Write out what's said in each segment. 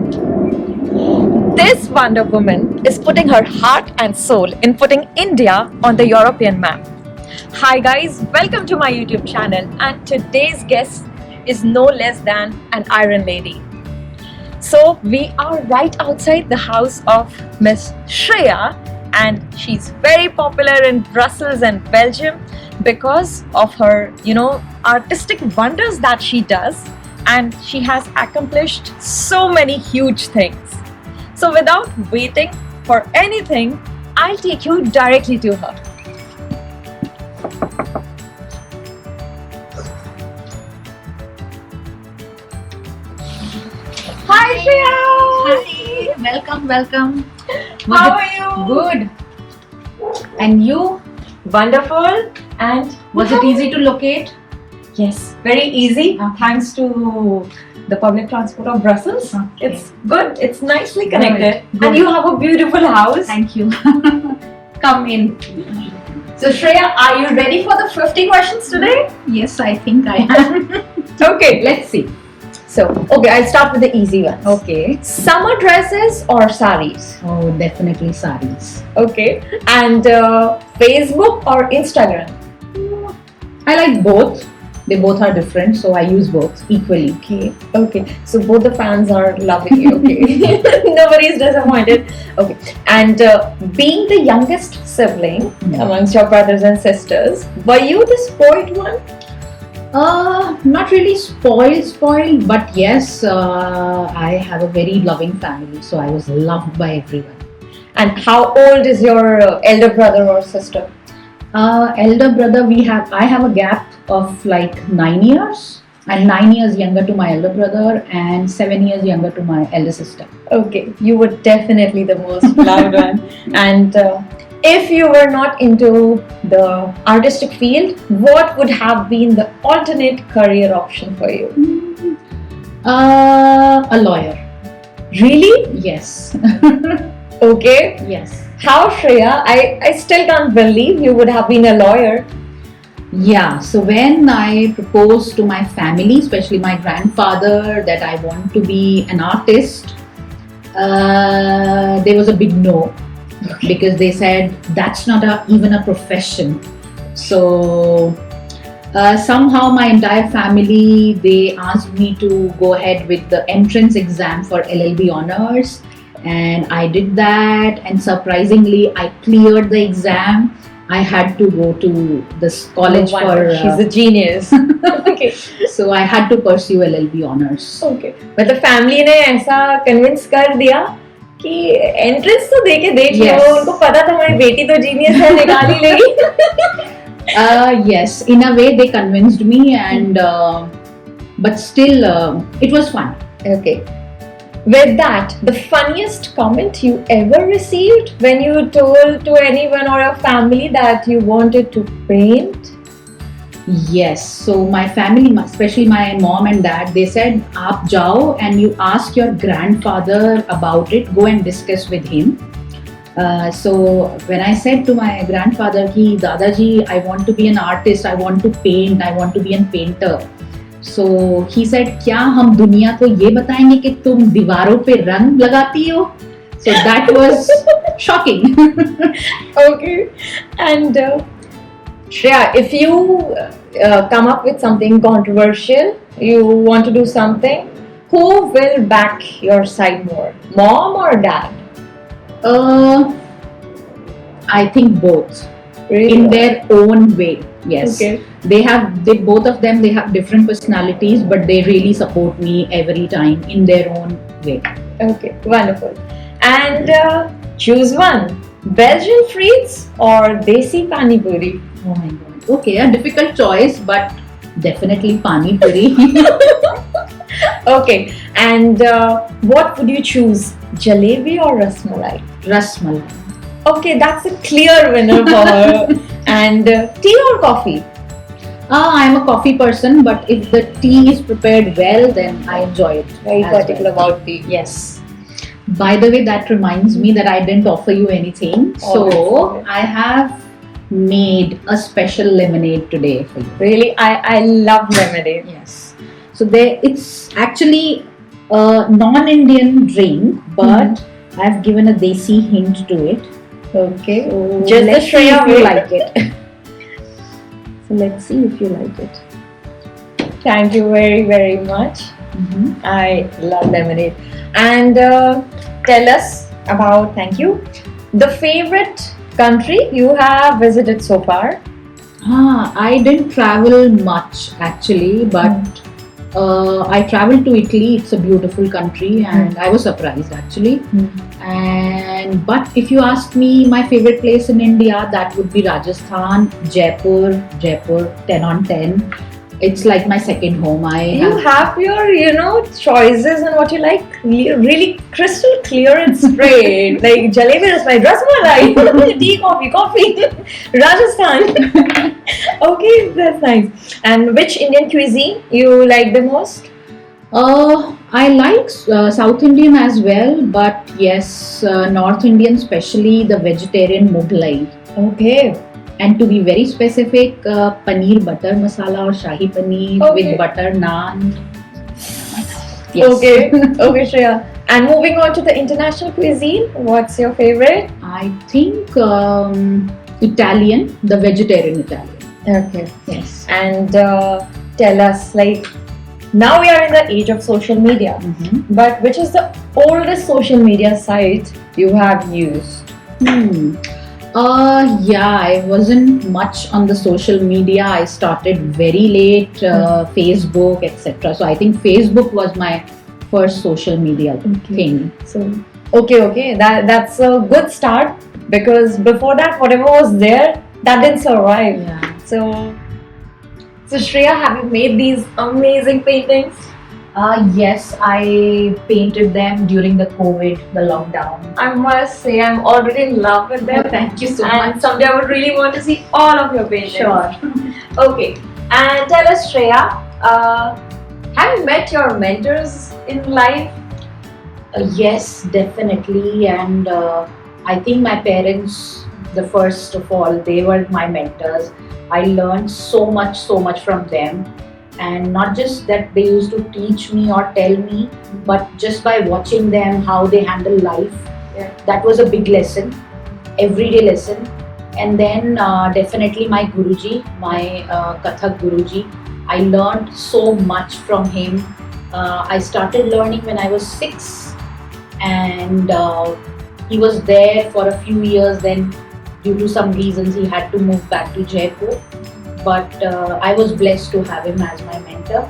This Wonder Woman is putting her heart and soul in putting India on the European map. Hi guys, welcome to my YouTube channel, and today's guest is no less than an Iron Lady. So we are right outside the house of Miss Shreya, and she's very popular in Brussels and Belgium because of her, artistic wonders that she does, and she has accomplished so many huge things. So without waiting for anything, I'll take you directly to her. Hi Shreya! Hi, welcome. How are you? Good. And you? Wonderful. And Was it easy to locate? Yes, very easy. Okay. Thanks to the public transport of Brussels. Okay. It's good. It's nicely connected. Good. And you have a beautiful house. Thank you. Come in. So Shreya, are you ready for the 50 questions today? Yes, I think I am. Okay. Let's see. So, I'll start with the easy ones. Okay. Summer dresses or saris? Oh, definitely saris. Okay. And Facebook or Instagram? I like both. They both are different, so I use both equally. Okay. So both the fans are loving you. Okay. Nobody is disappointed. Okay. And being the youngest sibling amongst your brothers and sisters, were you the spoiled one? Not really spoiled, but yes, I have a very loving family, so I was loved by everyone. And how old is your elder brother or sister? Elder brother, I have a gap of like 9 years. I'm 9 years younger to my elder brother and 7 years younger to my elder sister. Okay, you were definitely the most loved one. And if you were not into the artistic field, what would have been the alternate career option for you? A lawyer. Really? Yes. Okay. Yes. How, Shreya? I still can't believe you would have been a lawyer. Yeah, so when I proposed to my family, especially my grandfather, that I want to be an artist, there was a big no. Because they said that's not even a profession. So somehow my entire family, they asked me to go ahead with the entrance exam for LLB honors, and I did that, and surprisingly I cleared the exam. I had to go to this college She's a genius. Okay. So I had to pursue LLB honors. Okay. मतलब family ने ऐसा convince कर दिया कि entrance तो दे के देख लो, Yes. उनको पता था हमारी बेटी तो genius है, निकाल ही लेगी. Yes, in a way they convinced me, and but still it was fun. Okay. With that, the funniest comment you ever received when you told to anyone or your family that you wanted to paint? Yes, so my family, especially my mom and dad, they said, "Aap jao and you ask your grandfather about it. Go and discuss with him." So when I said to my grandfather, "Ki Dadaji, I want to be an artist. I want to paint. I want to be a painter." So he said, "क्या हम दुनिया को ये बताएंगे कि तुम दीवारों पे रंग लगाती हो?" So that was shocking. Okay. And Shreya, if you come up with something controversial, you want to do something, who will back your side more, mom or dad? I think both. Really? In their own way. Yes. Okay. Both of them, they have different personalities, but they really support me every time in their own way. Okay, wonderful. And choose one, Belgian frites or Desi Pani Puri? Oh my god. Okay, a difficult choice, but definitely pani puri. Okay, and what would you choose, jalebi or rasmalai? Rasmalai. Okay, that's a clear winner for her. And tea or coffee? I'm a coffee person, but if the tea is prepared well, then I enjoy it. Very as particular well. about tea. Yes. By the way, that reminds me that I didn't offer you anything. So Obviously. I have made a special lemonade today for you. Really, I love lemonade. Yes. So it's actually Non-Indian drink, but I've given a desi hint to it. Okay. So Just the let's see Shreya if you way. like it. So let's see if you like it. Thank you very, very much. I love lemonade. And tell us about, thank you, the favorite country you have visited so far. I didn't travel much actually, but I traveled to Italy. It's a beautiful country, and I was surprised actually. And but if you ask me, my favorite place in India, that would be Rajasthan, Jaipur. Jaipur, 10 on 10. It's like my second home. You have your, choices and what you like really crystal clear and straight. Like jalebi is my rasmalai, tea, coffee, Rajasthan. Okay, that's nice. And which Indian cuisine you like the most? I like South Indian as well, but yes, North Indian, especially the vegetarian Mughlai. Okay. And to be very specific, paneer butter masala or shahi paneer with butter naan. Yes. Okay, okay, Shreya. And moving on to the international cuisine, what's your favorite? I think Italian, the vegetarian Italian. Okay. Yes. And tell us, like, now we are in the age of social media, but which is the oldest social media site you have used? Yeah, I wasn't much on the social media. I started very late, Facebook, etc. So I think Facebook was my first social media thing. So okay, that's a good start, because before that, whatever was there, that didn't survive. Yeah. So Shreya, have you made these amazing paintings? Yes, I painted them during the COVID, the lockdown. I must say, I'm already in love with them. Oh, thank you so And much. someday I would really want to see all of your paintings. Sure. Okay. And tell us, Shreya, have you met your mentors in life? Yes, definitely. And I think my parents, the first of all, they were my mentors. I learned so much from them. And not just that they used to teach me or tell me, but just by watching them, how they handle life. Yeah. That was a big lesson, everyday lesson. And then definitely my Guruji, my Kathak Guruji. I learned so much from him. I started learning when I was 6, and he was there for a few years. Then, due to some reasons, he had to move back to Jaipur. But I was blessed to have him as my mentor.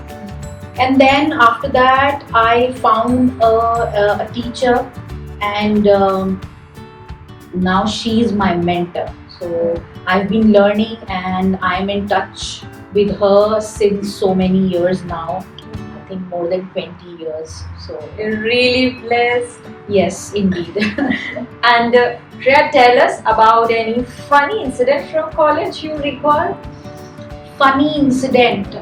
And then after that, I found a teacher, and now she's my mentor. So I've been learning, and I'm in touch with her since so many years now. I think more than 20 years. So You're really blessed. yes, indeed. And Shreya, tell us about any funny incident from college you recall. Funny incident.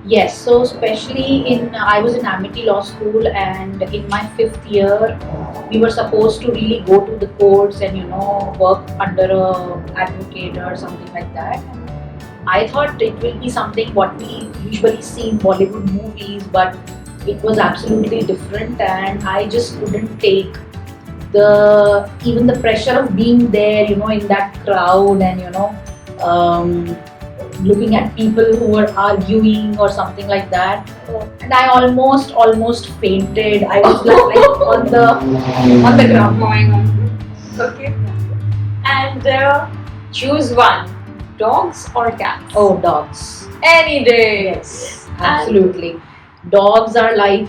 Yes, so especially I was in Amity Law School, and in my 5th year, we were supposed to really go to the courts and work under a advocate or something like that. I thought it will be something what we usually see in Bollywood movies, but it was absolutely different, and I just couldn't take even the pressure of being there, in that crowd, and looking at people who were arguing or something like that. And I almost fainted. I was like on the ground. Okay. And choose one, dogs or cats? Oh, dogs. Any day. Yes, absolutely. Dogs are like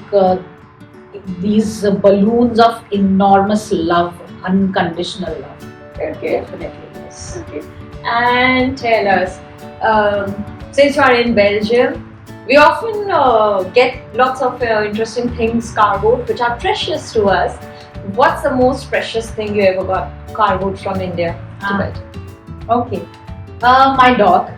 these balloons of enormous love, unconditional love. Okay. Definitely, yes. Okay. And tell us, since you are in Belgium, we often get lots of interesting things cargoed which are precious to us. What's the most precious thing you ever got cargoed from India to Belgium? Okay. My dog.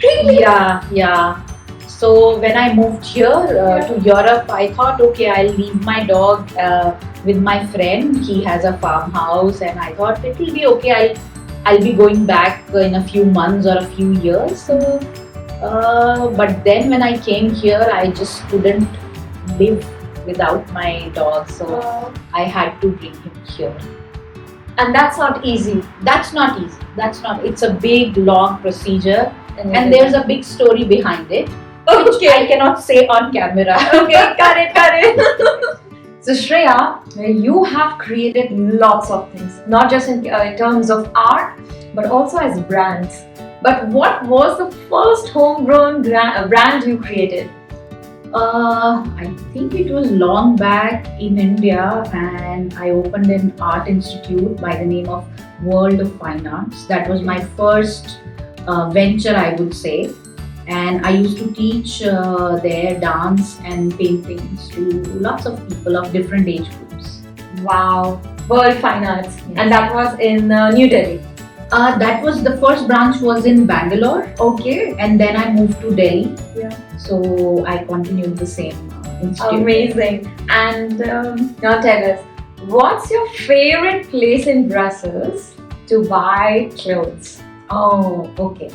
Really? Yeah. So when I moved here to Europe, I thought, okay, I'll leave my dog with my friend. He has a farmhouse, and I thought it will be okay. I'll be going back in a few months or a few years. So, but then when I came here, I just couldn't live without my dog, so I had to bring him here. And that's not easy. That's not easy. That's not. It's a big, long procedure, and there's a big story behind it, which I cannot say on camera. Okay, got it. So Shreya, you have created lots of things, not just in terms of art, but also as brands. But what was the first homegrown brand you created? I think it was long back in India, and I opened an art institute by the name of World of Fine Arts. That was my first venture, I would say. And I used to teach there dance and paintings to lots of people of different age groups. Wow, World Fine Arts. Yes. And that was in New Delhi. That was the first branch was in Bangalore. Okay. And then I moved to Delhi. Yeah. So I continued the same institute. Amazing. And now tell us, what's your favorite place in Brussels to buy clothes? Oh, okay.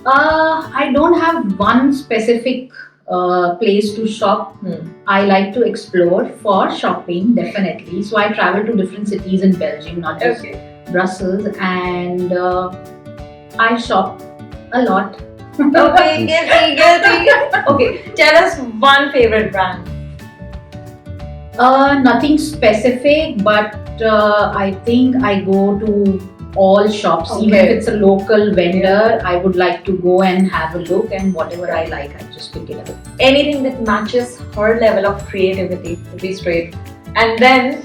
I don't have one specific place to shop. I like to explore for shopping, definitely. So I travel to different cities in Belgium, not just Brussels, and I shop a lot. Okay, guilty. Okay, tell us one favorite brand. Nothing specific, but I think I go to all shops. Okay. Even if it's a local vendor, I would like to go and have a look, and whatever I like, I just pick it up. Anything that matches her level of creativity, to be straight. And then,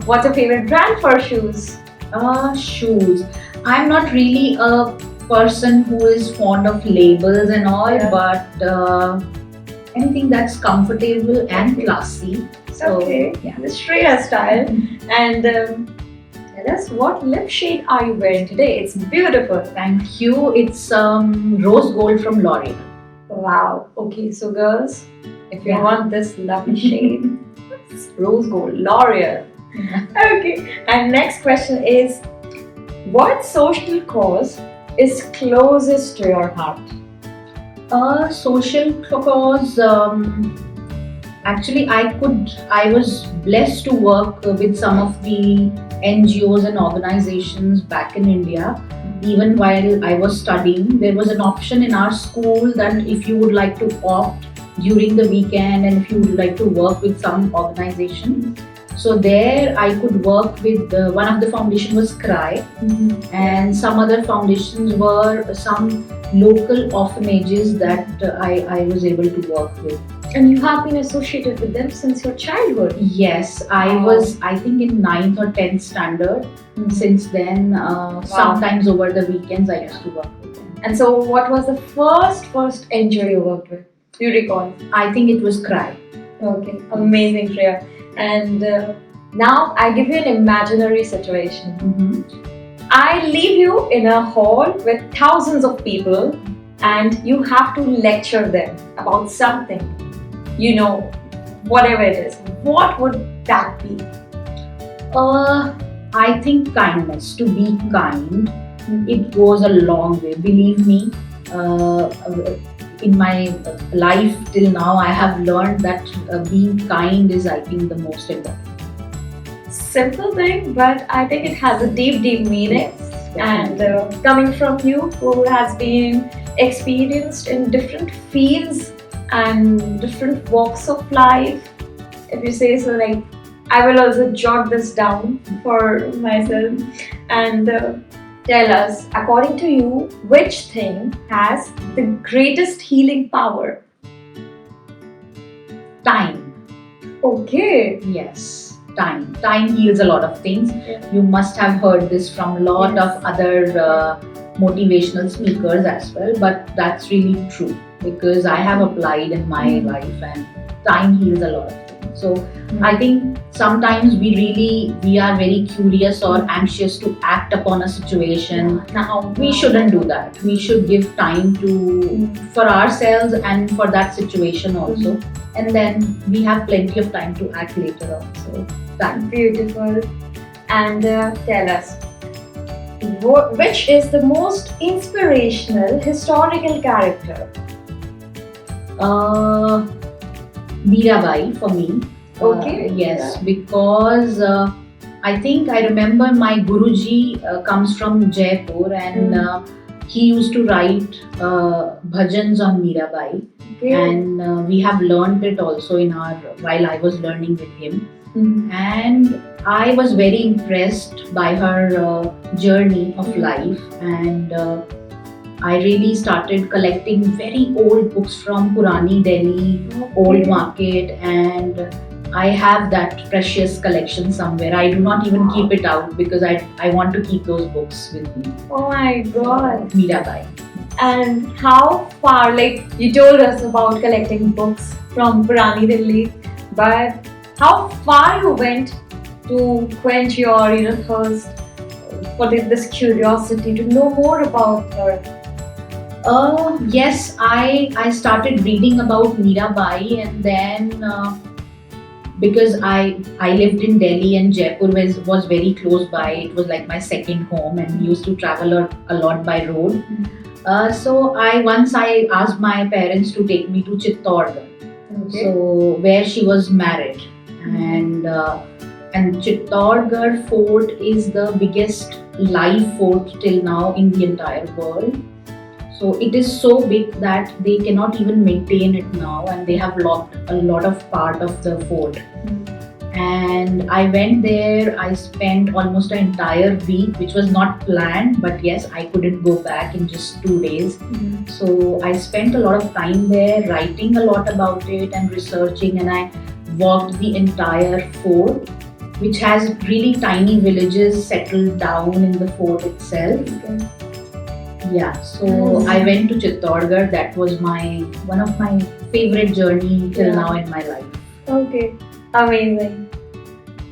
what's your favorite brand for shoes? Shoes. I'm not really a person who is fond of labels and all, but anything that's comfortable and classy. So, yeah. The Shreya style. And tell us, what lip shade are you wearing today? It's beautiful. Thank you. It's rose gold from L'Oreal. Wow. Okay, so girls, if you want this lovely shade, it's rose gold, L'Oreal. Okay. And next question is, what social cause is closest to your heart? Social cause. Actually, I was blessed to work with some of the NGOs and organizations back in India. Even while I was studying, there was an option in our school that if you would like to opt during the weekend and if you would like to work with some organization, so there I could work with one of the foundation was CRY, and some other foundations were some local orphanages that I was able to work with. And you have been associated with them since your childhood. Yes, I was, I think, in 9th or 10th standard. Since then, sometimes over the weekends I used to work with them. And so, what was the first NGO you worked with? Do you recall? I think it was CRY. Okay, amazing, Shreya. And now I give you an imaginary situation. I leave you in a hall with thousands of people, and you have to lecture them about something. You know, whatever it is. What would that be? I think kindness. To be kind, it goes a long way. Believe me, in my life till now, I have learned that being kind is, I think, the most important. Simple thing, but I think it has a deep meaning. Yes, and coming from you, who has been experienced in different fields and different walks of life, if you say so, like, I will also jot this down for myself. And tell us, according to you, which thing has the greatest healing power? Time. Okay. Yes, time. Time heals a lot of things. Yeah. You must have heard this from a lot of other motivational speakers as well, but that's really true because I have applied in my life, and time heals a lot of things. So I think sometimes we are very curious or anxious to act upon a situation. Now We shouldn't do that. We should give time to for ourselves and for that situation also, and then we have plenty of time to act later on. So time. Beautiful. And tell us, which is the most inspirational historical character? Mirabai for me. Okay. Yes, because I think I remember my Guruji comes from Jaipur, and he used to write bhajans on Mirabai, Okay. and we have learned it also in our while I was learning with him, Mhm. and I was very impressed by her journey of life, and I really started collecting very old books from Purani Delhi, Old Market, and I have that precious collection somewhere. I do not even keep it out because I want to keep those books with me. Oh my god. Mirabai. And how far, like you told us about collecting books from Purani Delhi, but how far you went to quench your, thirst for this curiosity to know more about her? Yes, I started reading about Mirabai, and then because I lived in Delhi and Jaipur was very close by. It was like my second home, and we used to travel a lot by road. So I asked my parents to take me to Chittorgarh, so where she was married, and Chittorgarh Fort is the biggest live fort till now in the entire world. So it is so big that they cannot even maintain it now, and they have locked a lot of part of the fort. And I went there. I spent almost an entire week, which was not planned, but yes, I couldn't go back in just 2 days. So I spent a lot of time there, writing a lot about it and researching, and I walked the entire fort, which has really tiny villages settled down in the fort itself. Yeah, so I went to Chittorgarh. That was one of my favorite journey till now in my life. Okay, amazing.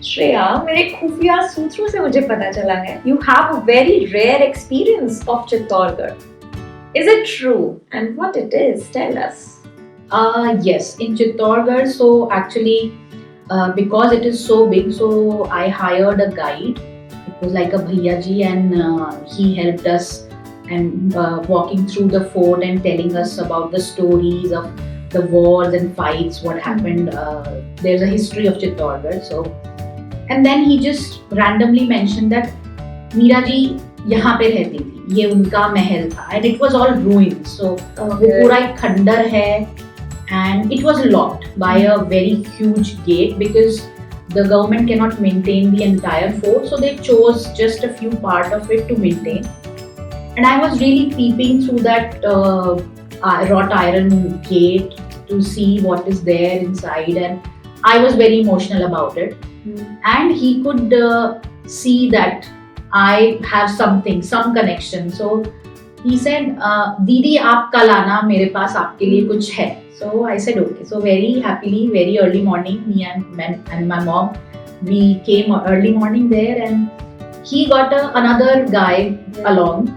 Shreya, मेरे खुफिया सूत्रों से मुझे पता चला है you have a very rare experience of Chittorgarh. Is it true? And what it is? Tell us. Yes, in Chittorgarh. So actually, because it is so big, so I hired a guide. It was like a bhaiya ji, and he helped us and walking through the fort and telling us about the stories of the wars and fights, what happened. There's a history of Chittorgarh. So, and then he just randomly mentioned that Meera ji यहाँ पे रहती थी, ये उनका महल था, and it was all ruined. So वो पूरा एक खंडर है, and it was locked by a very huge gate because the government cannot maintain the entire fort, so they chose just a few part of it to maintain. And I was really peeping through that wrought iron gate to see what is there inside, and I was very emotional about it. And he could see that I have some connection. So he said, "Didi, आप कल आना, मेरे पास आपके लिए कुछ है." So I said okay. So very happily, very early morning, me and my mom, we came early morning there, and he got another guy along,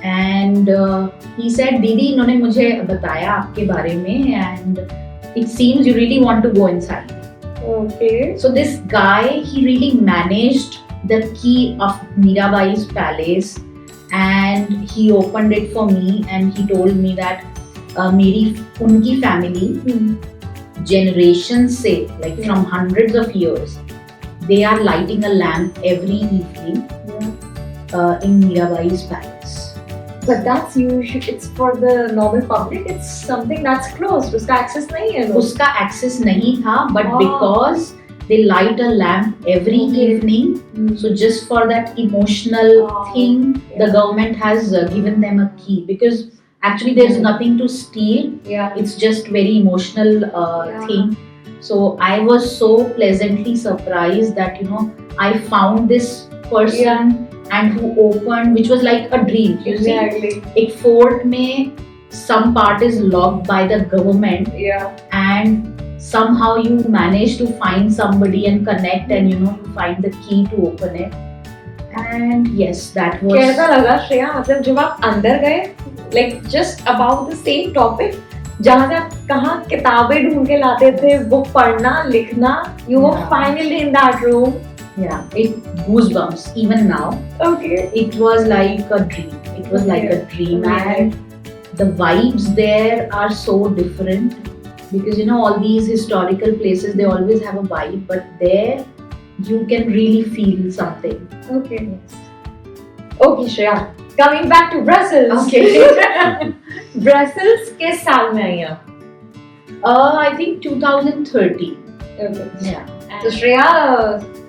and he said, "Didi, इन्होंने मुझे बताया आपके बारे में, and it seems you really want to go inside." Okay. So this guy, he really managed the key of Mirabai's palace, and he opened it for me, and he told me that उनकी family generations से, like from hundreds of years, they are lighting a lamp every evening in Mirabai's palace. But that's usually, it's for the normal public. It's something that's closed. उसका access नहीं है. उसका access नहीं था, but because they light a lamp every evening, so just for that emotional thing, the government has given them a key, because actually there's nothing to steal. It's just very emotional thing. So I was so pleasantly surprised that I found this person and who opened, which was like a dream. You see, एक fort में some part is locked by the government, and somehow you manage to find somebody and connect, and you find the key to open it. And yes, that was. कैसा लगा श्रेया, मतलब जब आप अंदर गए, like just about the same topic, जहाँ से आप कहाँ किताबें ढूंढ के लाते थे, बुक पढ़ना, लिखना, you were finally in that room. Yeah, it goosebumps even now. Okay. It was like a dream. It was like a dream, and the vibes there are so different. because you know all these historical places they always have a vibe, but there you can really feel something. Okay. Okay, Shreya. Coming back to Brussels. Okay. Brussels किस साल में आई आप? I think 2013. Okay. Yeah. तो Shreya,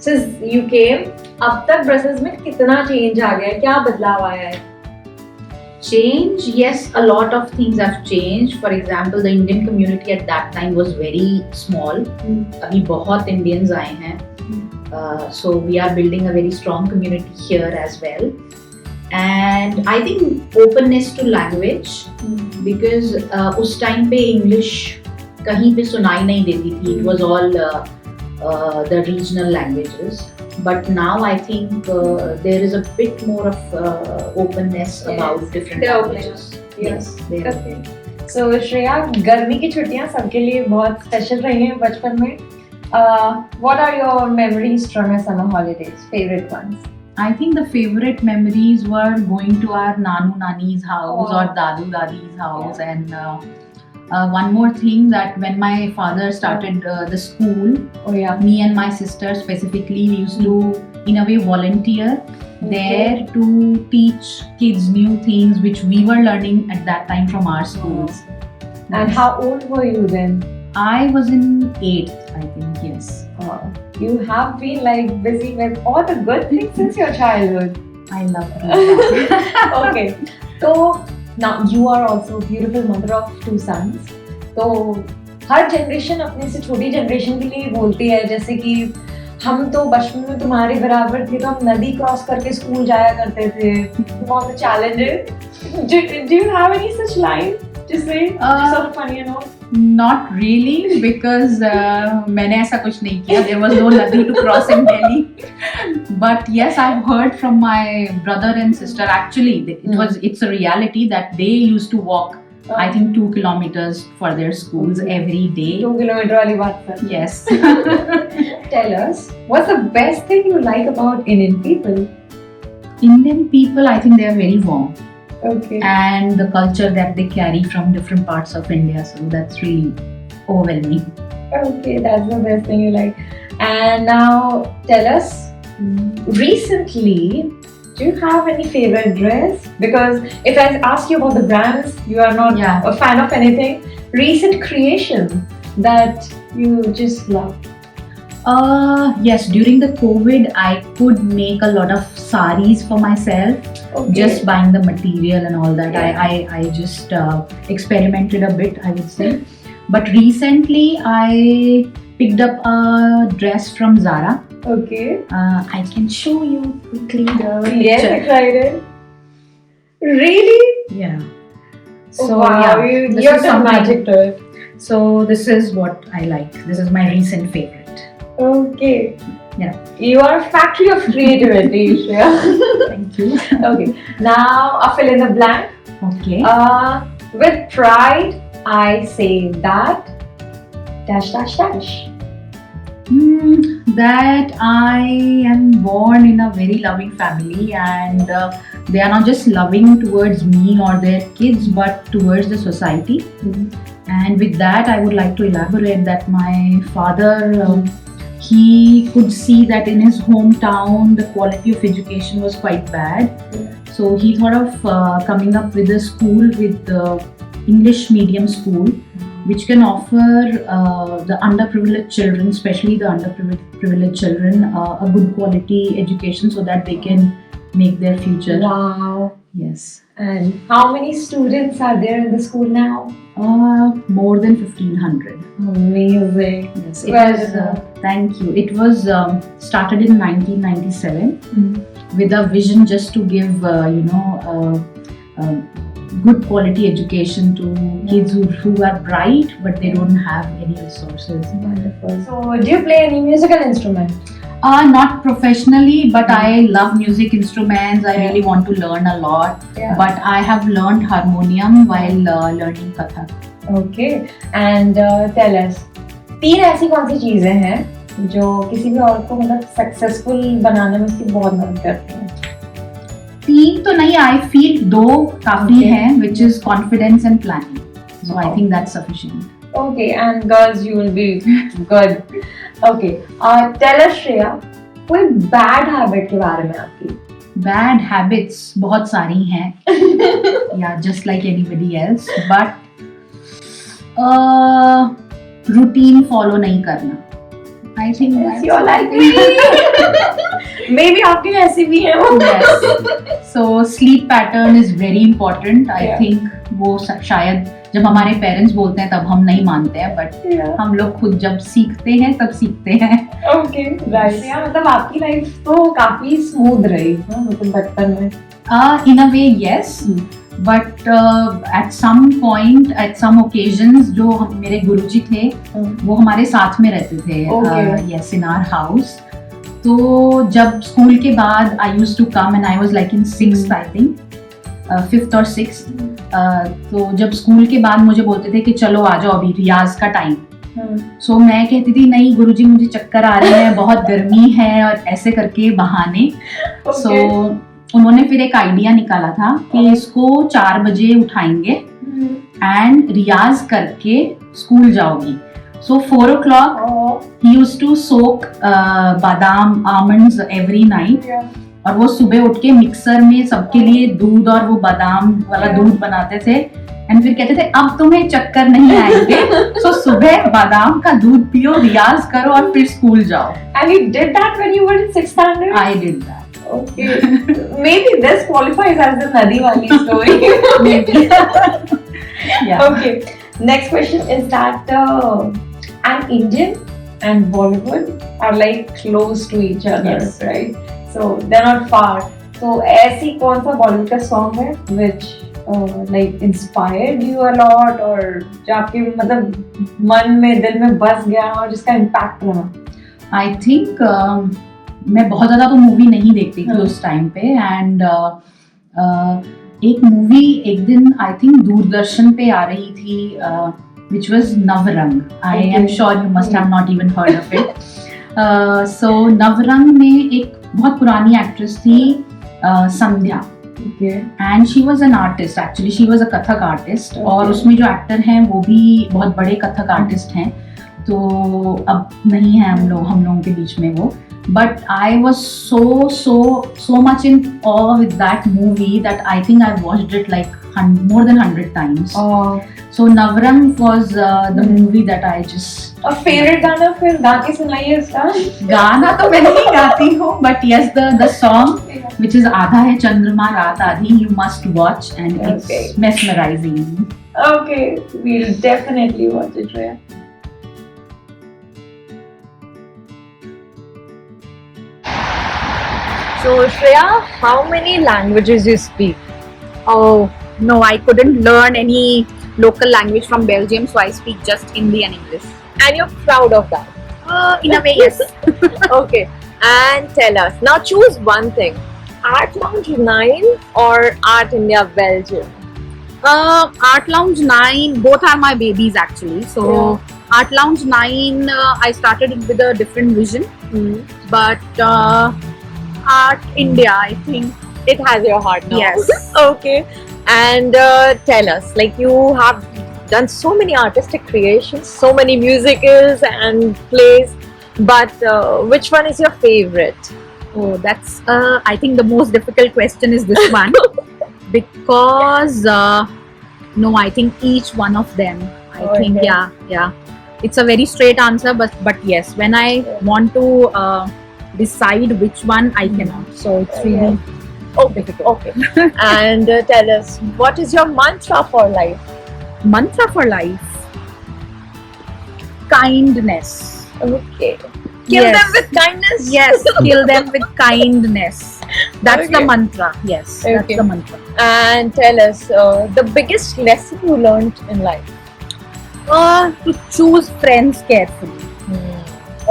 since you came, अब तक Brussels में कितना change आ गया है? क्या बदलाव आया है? Change, yes, a lot of things have changed. For example, the Indian community at that time was very small. अभी बहुत Indians आए हैं. So we are building a very strong community here as well. And I think openness to language, because उस time पे English कहीं पे सुनाई नहीं देती थी. It was all the regional languages. But now I think there is a bit more of openness about different languages. Yes. There. Okay. So Shreya, गर्मी की छुट्टियां सबके लिए बहुत स्पेशल रही हैं बचपन में. What are your memories from your summer holidays? Favorite ones? I think the favorite memories were going to our Nanu Nani's house or Dadu Dadi's house, and one more thing, that when my father started the school, me and my sister specifically used to in a way volunteer there to teach kids new things which we were learning at that time from our schools. And how old were you then? I was in 8th, I think. Yes. You have been like busy with all the good things since your childhood. I love that. Okay. So now you are also a beautiful mother of 2 sons. तो हर generation अपने से छोटी generation के लिए बोलती है, जैसे कि हम तो बचपन में तुम्हारे बराबर थे तो हम नदी क्रॉस करके स्कूल जाया करते थे. बहुत challenges. Do you have any such line to say? Sort of funny and all? Not really, because मैंने ऐसा कुछ नहीं किया. There was no nadi to cross in Delhi. But yes, I've heard from my brother and sister. Actually, it's a reality that they used to walk. I think 2 kilometers for their schools every day. 2 kilometer वाली बात कर. Yes. Tell us, what's the best thing you like about Indian people? Indian people, I think they are very warm. Okay. And the culture that they carry from different parts of India, so that's really overwhelming. Okay, that's the best thing you like. And now tell us, recently, do you have any favorite dress? Because if I ask you about the brands, you are not a fan of anything. Recent creation that you just love. Yes, during the COVID, I could make a lot of saris for myself. Okay. Just buying the material and all that. Yeah. I just experimented a bit, I would say. But recently, I picked up a dress from Zara. Okay. I can show you quickly the picture. Yes, excited. Really? Yeah. So wow, this you're is the something- magic to it. So this is what I like. This is my recent favorite. Okay. Yeah. You are a factory of creativity, Shreya. Thank you. Okay. Now, a fill in the blank. Okay. With pride, I say that dash dash dash. That I am born in a very loving family, and they are not just loving towards me or their kids, but towards the society. And with that, I would like to elaborate that my father, he could see that in his hometown, the quality of education was quite bad. So he thought of coming up with a school with the English medium school, which can offer the underprivileged children, especially the underprivileged children, a good quality education so that they can make their future. Wow. Yes. And how many students are there in the school now? More than 1,500. Amazing. Yes, it was, thank you. It was started in 1997 with a vision just to give, good quality education to kids who are bright but they don't have any resources. Wonderful. So, do you play any musical instrument? Not professionally, but I love music instruments. I really want to learn a lot. Yeah. But I have learned harmonium while learning Kathak. Okay. And tell us, 3 ऐसी कौन सी चीजें हैं जो किसी भी औरत को मतलब सक्सेसफुल बनाने में उसकी बहुत मदद करती हैं? 3 तो नहीं, I feel 2 काफी हैं, which is confidence and planning. So I think that's sufficient. Okay, and girls, you will be good. Okay, tell us Shreya, कोई bad habit के बारे में आपकी? Bad habits बहुत सारी हैं. Yeah, just like anybody else. But routine follow नहीं करना. I think that's You're like me. Maybe आपकी में ऐसी भी है वो. Yes. So sleep pattern is very important. I Yeah. think वो शायद जब हमारे पेरेंट्स बोलते हैं तब हम नहीं मानते हैं, बट Yeah. हम लोग खुद जब सीखते हैं तब सीखते हैं. Okay, right. Yeah, मतलब आपकी लाइफ तो काफी स्मूथ रही ना, मतलब बचपन में. In a way, yes. But at some point, at some occasions, जो मेरे गुरुजी थे, वो हमारे साथ में रहते थे. Okay. Yes, in our house. तो जब स्कूल के बाद I used to come and I was like in sixth, I think, fifth or sixth. तो जब स्कूल के बाद मुझे बोलते थे कि चलो आ जाओ अभी रियाज का टाइम. सो मैं कहती थी नहीं गुरुजी मुझे चक्कर आ रहे हैं, बहुत गर्मी है, और ऐसे करके बहाने. सो उन्होंने फिर एक आइडिया निकाला था कि इसको 4 बजे उठाएंगे एंड रियाज करके स्कूल जाओगी. सो 4 o'clock he used to soak बादाम almonds every night. और वो सुबह उठ के मिक्सर में सबके लिए दूध और वो बादाम वाला दूध बनाते थे एंड फिर कहते थे अब तुम्हें चक्कर नहीं आएंगे. सो सुबह बादाम का दूध पियो, रियाज करो और फिर स्कूल जाओ. And you did that when you were in 6th standard? I did that. Okay. Maybe this qualifies as the Nadi wali story. Maybe. Yeah. Okay. Next question is that an Indian and Bollywood are like close to each other, Yes. right? So they're not far. So ऐसी कौन सा Bollywood का song है which like inspired you a lot और जो आपके मतलब मन में दिल में बस गया और जिसका impact रहा? I think मैं बहुत ज़्यादा तो मूवी नहीं देखती थी उस टाइम पे. एंड एक मूवी एक दिन आई थिंक दूरदर्शन पे आ रही थी which was Navrang. I am sure you must have not even heard of it. So Navrang में एक बहुत पुरानी एक्ट्रेस थी Sandhya. And she was an artist, actually she was a Kathak artist. और उसमें जो एक्टर हैं वो भी बहुत बड़े कथक आर्टिस्ट हैं. तो अब नहीं है हम लोगों के बीच में वो. But I was so much in awe with that movie that I think I watched it like more than 100 times. So Navrang was the movie that I just. और favorite गाना फिर गा के सुनाइए उसका. गाना तो मैं नहीं गाती हूँ, but yes, the song which is आधा है चंद्रमा रात आधी, you must watch and it's mesmerizing. Okay, we'll definitely watch it, Rhea. So Shreya, how many languages you speak? Oh, no, I couldn't learn any local language from Belgium, so I speak just Hindi and English. And you're proud of that? In a way, yes. Okay, and tell us, now choose one thing. Art Lounge 9 or Art India Belgium? Art Lounge 9, both are my babies actually. So, Art Lounge 9, I started it with a different vision. But Art India, I think it has your heart now. Yes. Okay, and tell us, like you have done so many artistic creations, so many musicals and plays, but which one is your favorite? Oh, that's I think the most difficult question is this one. Because no, I think each one of them. I think yeah. It's a very straight answer, but yes, when I want to decide which one, I cannot. So it's really difficult. Okay. And tell us, what is your mantra for life? Mantra for life: kindness. Okay. Kill them with kindness. Yes, kill them with kindness. That's the mantra. Yes, that's the mantra. And tell us the biggest lesson you learned in life. To choose friends carefully.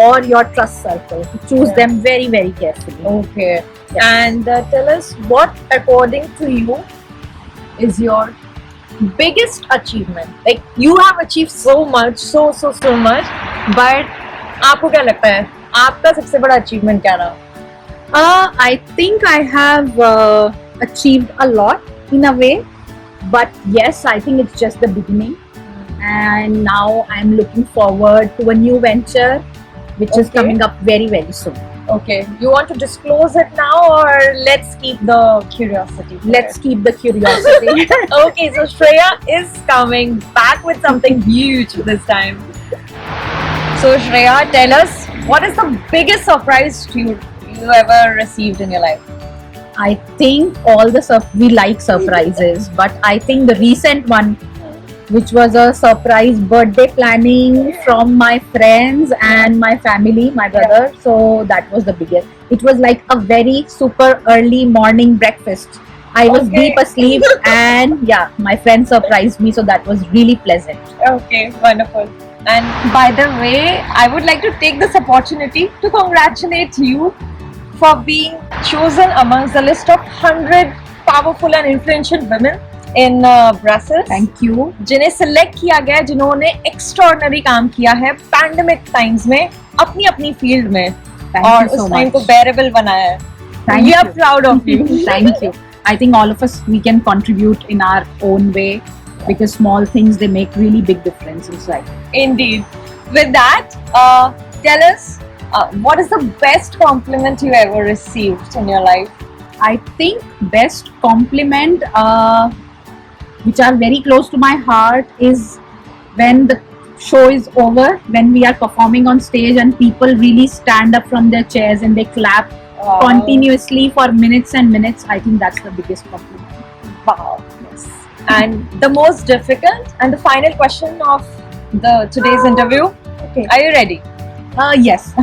Or your trust circle. To choose them very, very carefully. Okay. Yes. And tell us, what according to you is your biggest achievement? Like you have achieved so much, so much, but आपको क्या लगता है आपका सबसे बड़ा achievement क्या रहा? I think I have achieved a lot in a way, but yes, I think it's just the beginning. and now I'm looking forward to a new venture, which is Okay. coming up very, very soon. Okay, you want to disclose it now, or let's keep the curiosity? for Let's it? keep the curiosity. Okay, so Shreya is coming back with something huge this time. So Shreya, tell us, what is the biggest surprise you ever received in your life? I think all the we like surprises, but I think the recent one, which was a surprise birthday planning from my friends and my family, my brother. So that was the biggest. It was like a very super early morning breakfast. I was Okay. deep asleep, and yeah, my friend surprised me, so that was really pleasant. Okay, wonderful. And by the way, I would like to take this opportunity to congratulate you for being chosen amongst the list of 100 powerful and influential women in Brussels. Thank you. जिन्हें select किया गया है, जिन्होंने extraordinary काम किया है pandemic times में अपनी अपनी फील्ड में Thank और you so उस टाइम को much. बेरेबल बनाया है. Thank We are you. proud of you. Thank you. I think all of us, we can contribute in our own way, because small things, they make really big difference inside. Indeed. With that, tell us what is the best compliment you ever received in your life? I think best compliment, which are very close to my heart, is when the show is over, when we are performing on stage and people really stand up from their chairs and they clap continuously for minutes and minutes. I think that's the biggest compliment. Wow. Yes. And the most difficult and the final question of today's interview. Okay. Are you ready? Yes.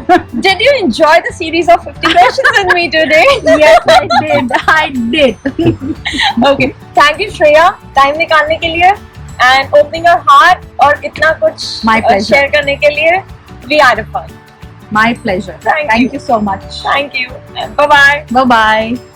Did you enjoy the series of 50 questions with me today? Yes, I did. I did. Okay. Thank you, Shreya. Time निकालने के लिए and opening your heart और इतना कुछ My pleasure. share करने के लिए. We had a fun. My pleasure. Thank you. you so much. Thank you. And bye bye. Bye bye.